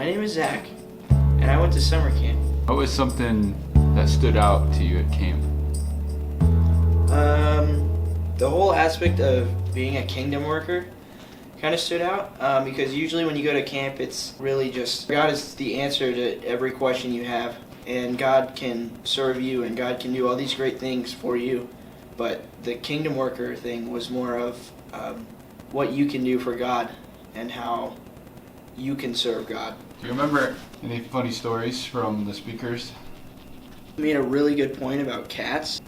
My name is Zack, and I went to summer camp. What was something that stood out to you at camp? The whole aspect of being a kingdom worker kind of stood out because usually when you go to camp, it's really just God is the answer to every question you have, and God can serve you, and God can do all these great things for you. But the kingdom worker thing was more of what you can do for God and how you can serve God. Do you remember any funny stories from the speakers? He made a really good point about cats.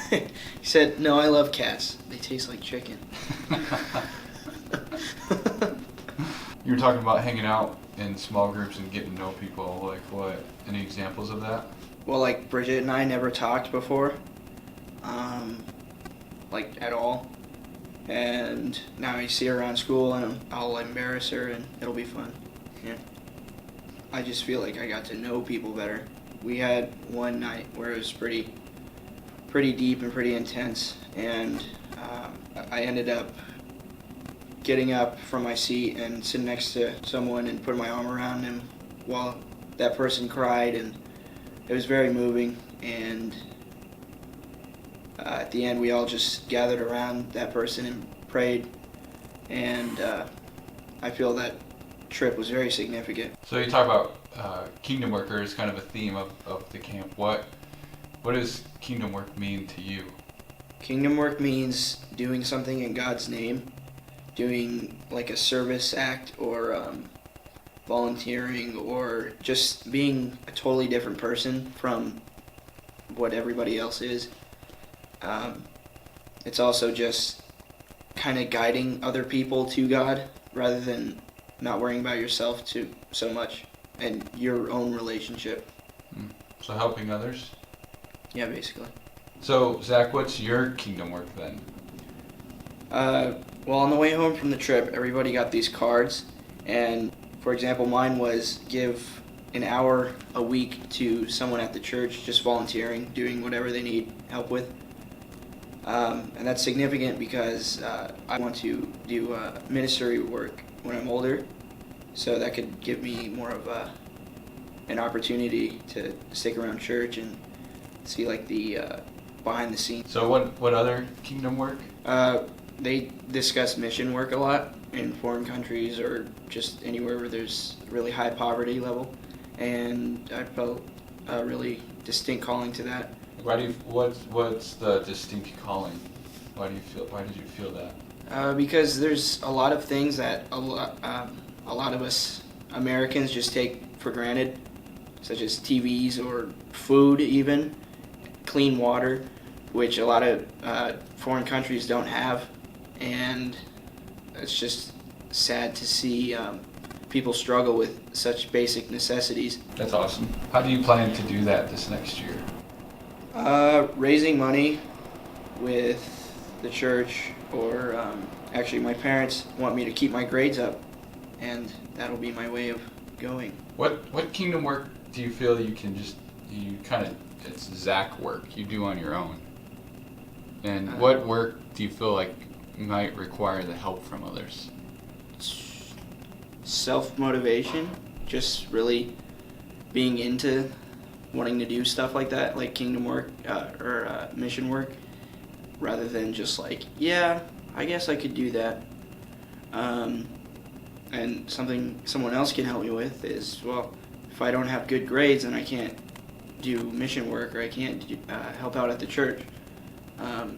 He said, "No, I love cats. They taste like chicken." You were talking about hanging out in small groups and getting to know people. Like what? Any examples of that? Well, like Bridget and I never talked before, like at all. And now I see her around school and I'll embarrass her and it'll be fun. Yeah. I just feel like I got to know people better. We had one night where it was pretty deep and pretty intense, and I ended up getting up from my seat and sitting next to someone and putting my arm around him while that person cried, and it was very moving. And at the end we all just gathered around that person and prayed, and I feel that trip was very significant. So you talk about kingdom workers, kind of a theme of the camp. What does kingdom work mean to you? Kingdom work means doing something in God's name, doing like a service act or volunteering or just being a totally different person from what everybody else is. It's also just kind of guiding other people to God rather than not worrying about yourself so much and your own relationship. So helping others? Yeah, basically. So, Zach, what's your kingdom work then? Well, on the way home from the trip, everybody got these cards, and for example, mine was give an hour a week to someone at the church, just volunteering, doing whatever they need help with. And that's significant because I want to do ministry work when I'm older, so that could give me more of an opportunity to stick around church and see like the behind the scenes. So what other kingdom work? They discuss mission work a lot in foreign countries or just anywhere where there's really high poverty level, and I felt a really distinct calling to that. What's the distinct calling? Why did you feel that? Because there's a lot of things that a lot of us Americans just take for granted, such as TVs or food, even clean water, which a lot of foreign countries don't have, and it's just sad to see people struggle with such basic necessities. That's awesome. How do you plan to do that this next year? Raising money with the church, or actually my parents want me to keep my grades up, and that'll be my way of going. What kingdom work do you feel it's Zack work you do on your own? And what work do you feel like might require the help from others? Self-motivation, just really being into wanting to do stuff like that, like kingdom work or mission work, rather than just like, yeah, I guess I could do that. And something someone else can help me with is, well, if I don't have good grades, then I can't do mission work or I can't help out at the church.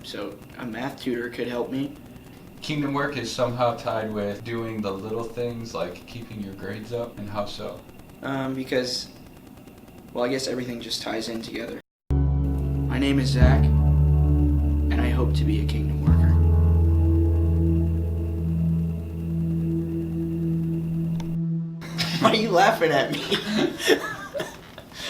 So a math tutor could help me. Kingdom work is somehow tied with doing the little things like keeping your grades up, and how so? Because, well, I guess everything just ties in together. My name is Zack, and I hope to be a kingdom worker. Why are you laughing at me?